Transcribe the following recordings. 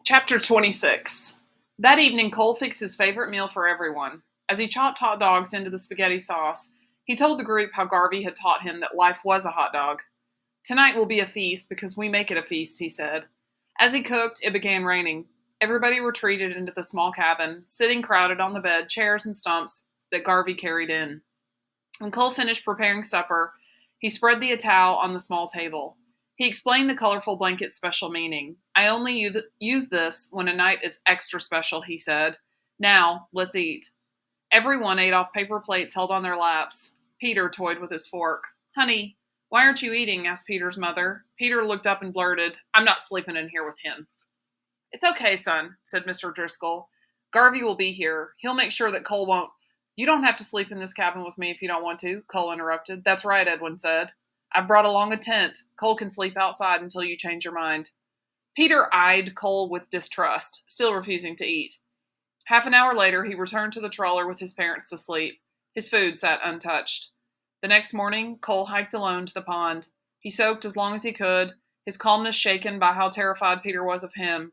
Chapter 26. That evening, Cole fixed his favorite meal for everyone. As he chopped hot dogs into the spaghetti sauce, he told the group how Garvey had taught him that life was a hot dog. Tonight will be a feast because we make it a feast, he said. As he cooked, it began raining. Everybody retreated into the small cabin, sitting crowded on the bed, chairs, and stumps that Garvey carried in. When Cole finished preparing supper, he spread the towel on the small table. He explained the colorful blanket's special meaning. I only use this when a night is extra special, he said. Now, let's eat. Everyone ate off paper plates held on their laps. Peter toyed with his fork. Honey, why aren't you eating? Asked Peter's mother. Peter looked up and blurted, I'm not sleeping in here with him. It's okay, son, said Mr. Driscoll. Garvey will be here. He'll make sure that Cole won't. You don't have to sleep in this cabin with me if you don't want to, Cole interrupted. That's right, Edwin said. I've brought along a tent. Cole can sleep outside until you change your mind. Peter eyed Cole with distrust, still refusing to eat. Half an hour later, he returned to the trawler with his parents to sleep. His food sat untouched. The next morning, Cole hiked alone to the pond. He soaked as long as he could, his calmness shaken by how terrified Peter was of him.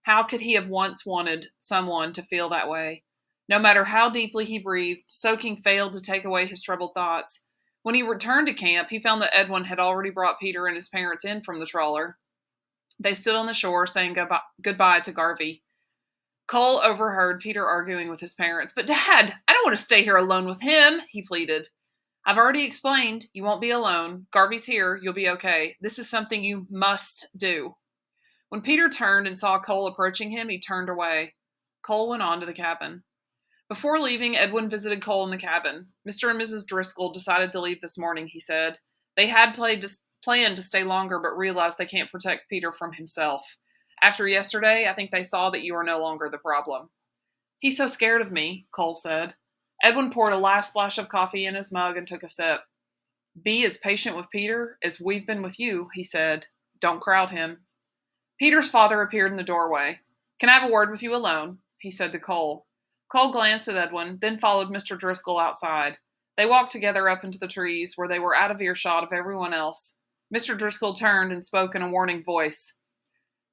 How could he have once wanted someone to feel that way? No matter how deeply he breathed, soaking failed to take away his troubled thoughts. When he returned to camp, he found that Edwin had already brought Peter and his parents in from the trawler. They stood on the shore, saying goodbye to Garvey. Cole overheard Peter arguing with his parents. But Dad, I don't want to stay here alone with him, he pleaded. I've already explained. You won't be alone. Garvey's here. You'll be okay. This is something you must do. When Peter turned and saw Cole approaching him, he turned away. Cole went on to the cabin. Before leaving, Edwin visited Cole in the cabin. Mr. and Mrs. Driscoll decided to leave this morning, he said. They had planned to stay longer, but realized they can't protect Peter from himself. After yesterday, I think they saw that you are no longer the problem. He's so scared of me, Cole said. Edwin poured a last splash of coffee in his mug and took a sip. Be as patient with Peter as we've been with you, he said. Don't crowd him. Peter's father appeared in the doorway. Can I have a word with you alone? He said to Cole. Cole glanced at Edwin, then followed Mr. Driscoll outside. They walked together up into the trees, where they were out of earshot of everyone else. Mr. Driscoll turned and spoke in a warning voice.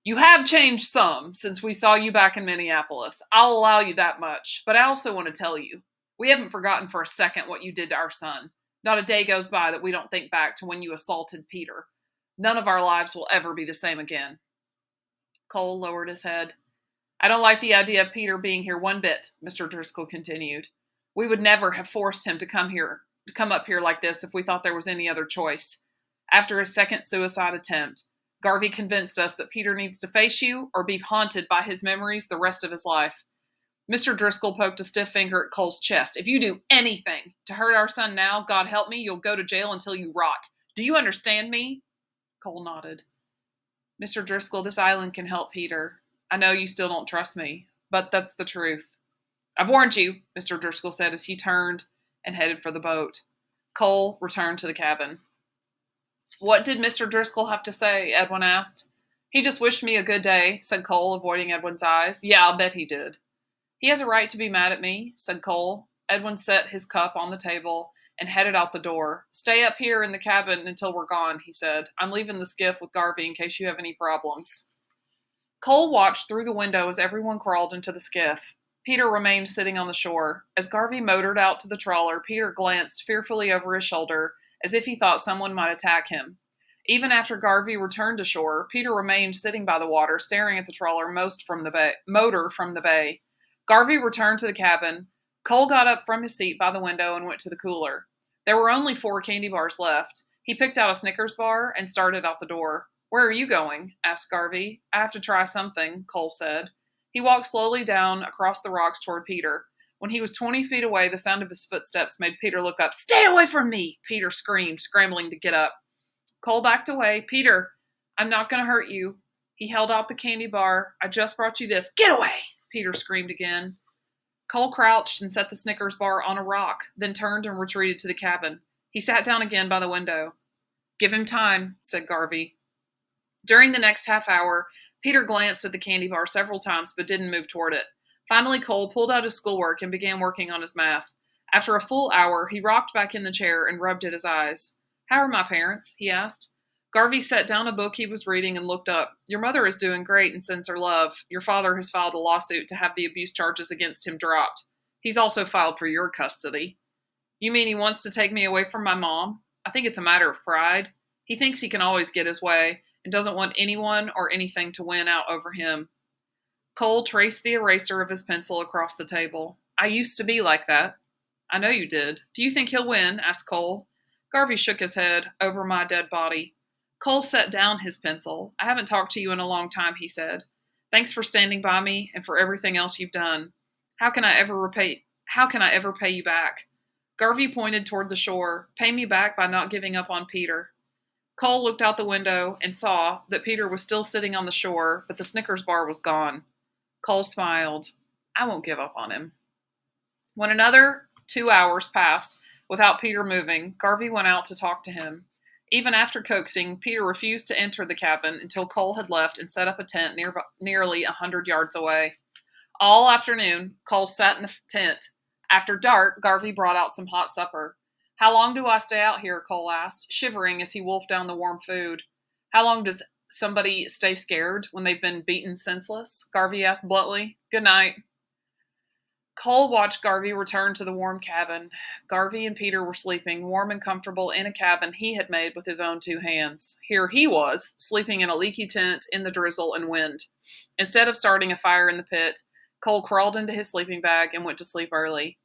You have changed some since we saw you back in Minneapolis. I'll allow you that much, but I also want to tell you, we haven't forgotten for a second what you did to our son. Not a day goes by that we don't think back to when you assaulted Peter. None of our lives will ever be the same again. Cole lowered his head. I don't like the idea of Peter being here one bit, Mr. Driscoll continued. We would never have forced him to come up here like this if we thought there was any other choice. After his second suicide attempt, Garvey convinced us that Peter needs to face you or be haunted by his memories the rest of his life. Mr. Driscoll poked a stiff finger at Cole's chest. If you do anything to hurt our son now, God help me, you'll go to jail until you rot. Do you understand me? Cole nodded. Mr. Driscoll, this island can help Peter. I know you still don't trust me, but that's the truth. I've warned you, Mr. Driscoll said as he turned and headed for the boat. Cole returned to the cabin. What did Mr. Driscoll have to say? Edwin asked. He just wished me a good day, said Cole, avoiding Edwin's eyes. Yeah, I'll bet he did. He has a right to be mad at me, said Cole. Edwin set his cup on the table and headed out the door. Stay up here in the cabin until we're gone, he said. I'm leaving the skiff with Garvey in case you have any problems. Cole watched through the window as everyone crawled into the skiff. Peter remained sitting on the shore. As Garvey motored out to the trawler, Peter glanced fearfully over his shoulder as if he thought someone might attack him. Even after Garvey returned to shore, Peter remained sitting by the water, staring at the trawler motor from the bay. Garvey returned to the cabin. Cole got up from his seat by the window and went to the cooler. There were only 4 candy bars left. He picked out a Snickers bar and started out the door. Where are you going? Asked Garvey. I have to try something, Cole said. He walked slowly down across the rocks toward Peter. When he was 20 feet away, the sound of his footsteps made Peter look up. Stay away from me, Peter screamed, scrambling to get up. Cole backed away. Peter, I'm not going to hurt you. He held out the candy bar. I just brought you this. Get away, Peter screamed again. Cole crouched and set the Snickers bar on a rock, then turned and retreated to the cabin. He sat down again by the window. Give him time, said Garvey. During the next half hour, Peter glanced at the candy bar several times but didn't move toward it. Finally, Cole pulled out his schoolwork and began working on his math. After a full hour, he rocked back in the chair and rubbed at his eyes. How are my parents? He asked. Garvey set down a book he was reading and looked up. Your mother is doing great and sends her love. Your father has filed a lawsuit to have the abuse charges against him dropped. He's also filed for your custody. You mean he wants to take me away from my mom? I think it's a matter of pride. He thinks he can always get his way and doesn't want anyone or anything to win out over him. Cole traced the eraser of his pencil across the table. I used to be like that. I know you did. Do you think he'll win? Asked Cole. Garvey shook his head. Over my dead body. Cole set down his pencil. I haven't talked to you in a long time, he said. Thanks for standing by me and for everything else you've done. How can I ever pay you back? Garvey pointed toward the shore. Pay me back by not giving up on Peter. Cole looked out the window and saw that Peter was still sitting on the shore, but the Snickers bar was gone. Cole smiled. I won't give up on him. When another 2 hours passed without Peter moving, Garvey went out to talk to him. Even after coaxing, Peter refused to enter the cabin until Cole had left and set up a tent nearly 100 yards away. All afternoon, Cole sat in the tent. After dark, Garvey brought out some hot supper. How long do I stay out here? Cole asked, shivering as he wolfed down the warm food. How long does somebody stay scared when they've been beaten senseless? Garvey asked bluntly. Good night. Cole watched Garvey return to the warm cabin. Garvey and Peter were sleeping, warm and comfortable, in a cabin he had made with his own 2 hands. Here he was, sleeping in a leaky tent in the drizzle and wind. Instead of starting a fire in the pit, Cole crawled into his sleeping bag and went to sleep early.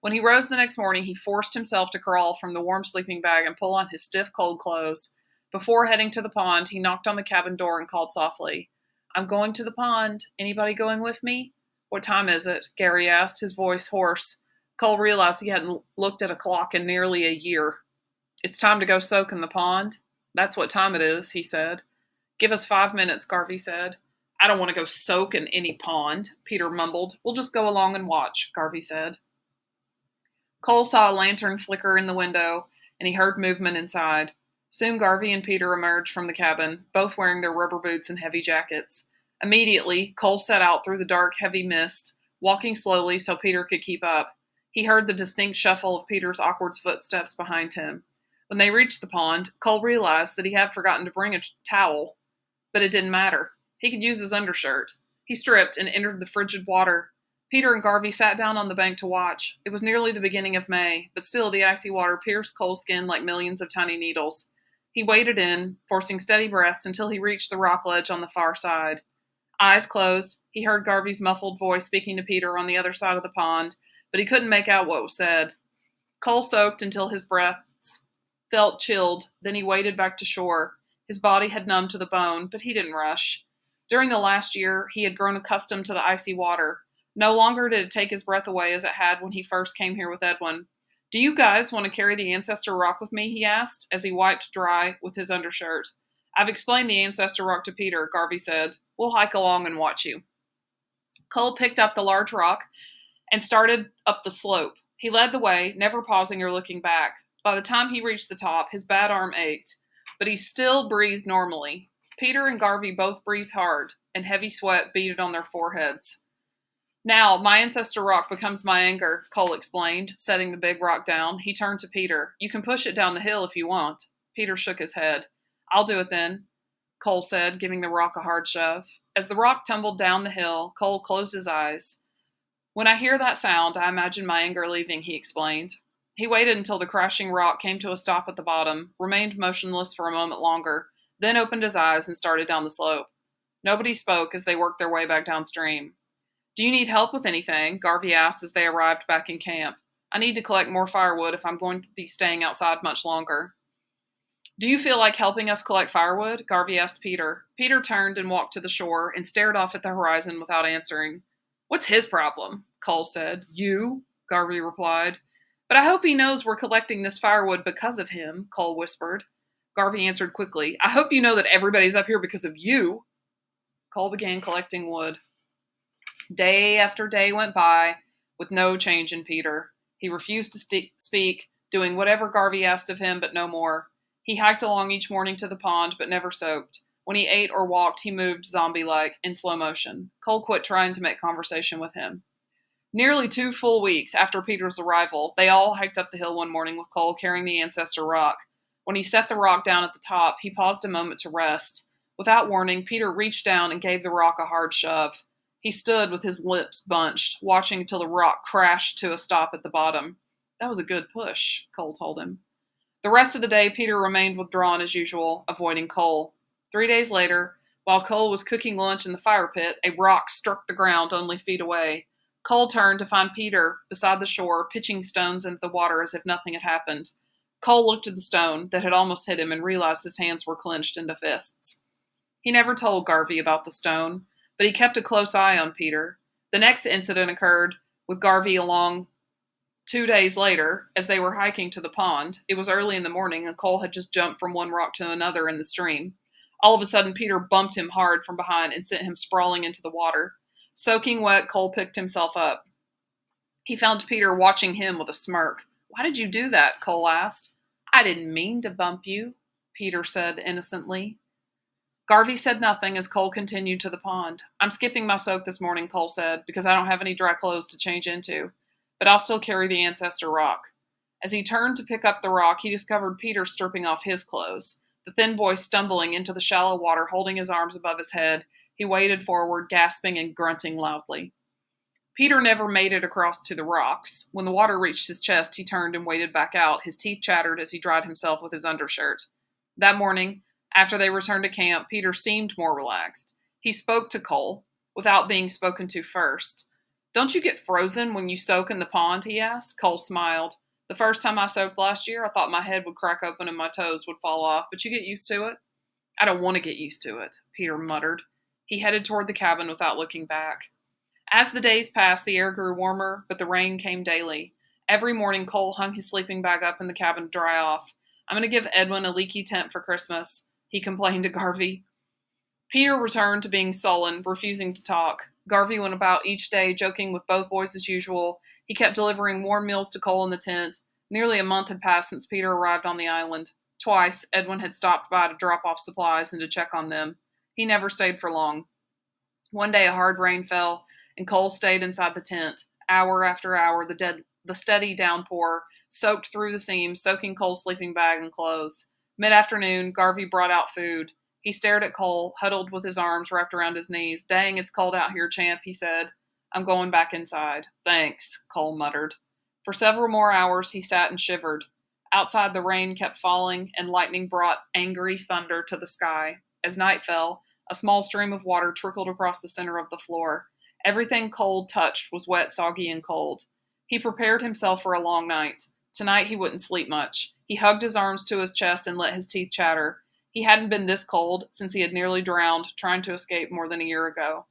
When he rose the next morning, he forced himself to crawl from the warm sleeping bag and pull on his stiff, cold clothes. Before heading to the pond, he knocked on the cabin door and called softly, I'm going to the pond. Anybody going with me? What time is it? Gary asked, his voice hoarse. Cole realized he hadn't looked at a clock in nearly a year. It's time to go soak in the pond. That's what time it is, he said. Give us 5 minutes, Garvey said. I don't want to go soak in any pond, Peter mumbled. We'll just go along and watch, Garvey said. Cole saw a lantern flicker in the window, and he heard movement inside. Soon Garvey and Peter emerged from the cabin, both wearing their rubber boots and heavy jackets. Immediately, Cole set out through the dark, heavy mist, walking slowly so Peter could keep up. He heard the distinct shuffle of Peter's awkward footsteps behind him. When they reached the pond, Cole realized that he had forgotten to bring a towel, but it didn't matter. He could use his undershirt. He stripped and entered the frigid water. Peter and Garvey sat down on the bank to watch. It was nearly the beginning of May, but still the icy water pierced Cole's skin like millions of tiny needles. He waded in, forcing steady breaths until he reached the rock ledge on the far side. Eyes closed, he heard Garvey's muffled voice speaking to Peter on the other side of the pond, but he couldn't make out what was said. Cole soaked until his breaths felt chilled, then he waded back to shore. His body had numbed to the bone, but he didn't rush. During the last year, he had grown accustomed to the icy water. No longer did it take his breath away as it had when he first came here with Edwin. Do you guys want to carry the ancestor rock with me? He asked, as he wiped dry with his undershirt. I've explained the ancestor rock to Peter, Garvey said. We'll hike along and watch you. Cole picked up the large rock and started up the slope. He led the way, never pausing or looking back. By the time he reached the top, his bad arm ached, but he still breathed normally. Peter and Garvey both breathed hard, and heavy sweat beaded on their foreheads. Now, my ancestor rock becomes my anchor, Cole explained, setting the big rock down. He turned to Peter. You can push it down the hill if you want. Peter shook his head. I'll do it then, Cole said, giving the rock a hard shove. As the rock tumbled down the hill, Cole closed his eyes. When I hear that sound, I imagine my anger leaving, he explained. He waited until the crashing rock came to a stop at the bottom, remained motionless for a moment longer, then opened his eyes and started down the slope. Nobody spoke as they worked their way back downstream. Do you need help with anything? Garvey asked as they arrived back in camp. I need to collect more firewood if I'm going to be staying outside much longer. Do you feel like helping us collect firewood? Garvey asked Peter. Peter turned and walked to the shore and stared off at the horizon without answering. What's his problem? Cole said. You, Garvey replied. But I hope he knows we're collecting this firewood because of him, Cole whispered. Garvey answered quickly. I hope you know that everybody's up here because of you. Cole began collecting wood. Day after day went by with no change in Peter. He refused to speak, doing whatever Garvey asked of him, but no more. He hiked along each morning to the pond, but never soaked. When he ate or walked, he moved zombie-like, in slow motion. Cole quit trying to make conversation with him. Nearly 2 full weeks after Peter's arrival, they all hiked up the hill one morning with Cole carrying the ancestor rock. When he set the rock down at the top, he paused a moment to rest. Without warning, Peter reached down and gave the rock a hard shove. He stood with his lips bunched, watching till the rock crashed to a stop at the bottom. That was a good push, Cole told him. The rest of the day, Peter remained withdrawn as usual, avoiding Cole. 3 days later, while Cole was cooking lunch in the fire pit, a rock struck the ground only feet away. Cole turned to find Peter beside the shore, pitching stones into the water as if nothing had happened. Cole looked at the stone that had almost hit him and realized his hands were clenched into fists. He never told Garvey about the stone, but he kept a close eye on Peter. The next incident occurred with Garvey along 2 days later as they were hiking to the pond. It was early in the morning, and Cole had just jumped from one rock to another in the stream. All of a sudden, Peter bumped him hard from behind and sent him sprawling into the water. Soaking wet, Cole picked himself up. He found Peter watching him with a smirk. "Why did you do that?" Cole asked. "I didn't mean to bump you," Peter said innocently. Garvey said nothing as Cole continued to the pond. "I'm skipping my soak this morning," Cole said, "because I don't have any dry clothes to change into. But I'll still carry the ancestor rock." As he turned to pick up the rock, he discovered Peter stripping off his clothes. The thin boy stumbling into the shallow water, holding his arms above his head, he waded forward, gasping and grunting loudly. Peter never made it across to the rocks. When the water reached his chest, he turned and waded back out. His teeth chattered as he dried himself with his undershirt. That morning, after they returned to camp, Peter seemed more relaxed. He spoke to Cole, without being spoken to first. "Don't you get frozen when you soak in the pond?" he asked. Cole smiled. "The first time I soaked last year, I thought my head would crack open and my toes would fall off, but you get used to it." "I don't want to get used to it," Peter muttered. He headed toward the cabin without looking back. As the days passed, the air grew warmer, but the rain came daily. Every morning, Cole hung his sleeping bag up in the cabin to dry off. "I'm going to give Edwin a leaky tent for Christmas," he complained to Garvey. Peter returned to being sullen, refusing to talk. Garvey went about each day, joking with both boys as usual. He kept delivering warm meals to Cole in the tent. Nearly a month had passed since Peter arrived on the island. Twice, Edwin had stopped by to drop off supplies and to check on them. He never stayed for long. One day a hard rain fell, and Cole stayed inside the tent. Hour after hour, the steady downpour soaked through the seams, soaking Cole's sleeping bag and clothes. Mid-afternoon, Garvey brought out food. He stared at Cole, huddled with his arms wrapped around his knees. "Dang, it's cold out here, champ," he said. "I'm going back inside." "Thanks," Cole muttered. For several more hours, he sat and shivered. Outside, the rain kept falling, and lightning brought angry thunder to the sky. As night fell, a small stream of water trickled across the center of the floor. Everything Cole touched was wet, soggy, and cold. He prepared himself for a long night. Tonight he wouldn't sleep much. He hugged his arms to his chest and let his teeth chatter. He hadn't been this cold since he had nearly drowned trying to escape more than a year ago.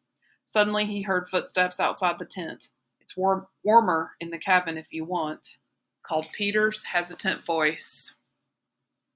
Suddenly he heard footsteps outside the tent. "It's warmer in the cabin if you want," called Peter's hesitant voice.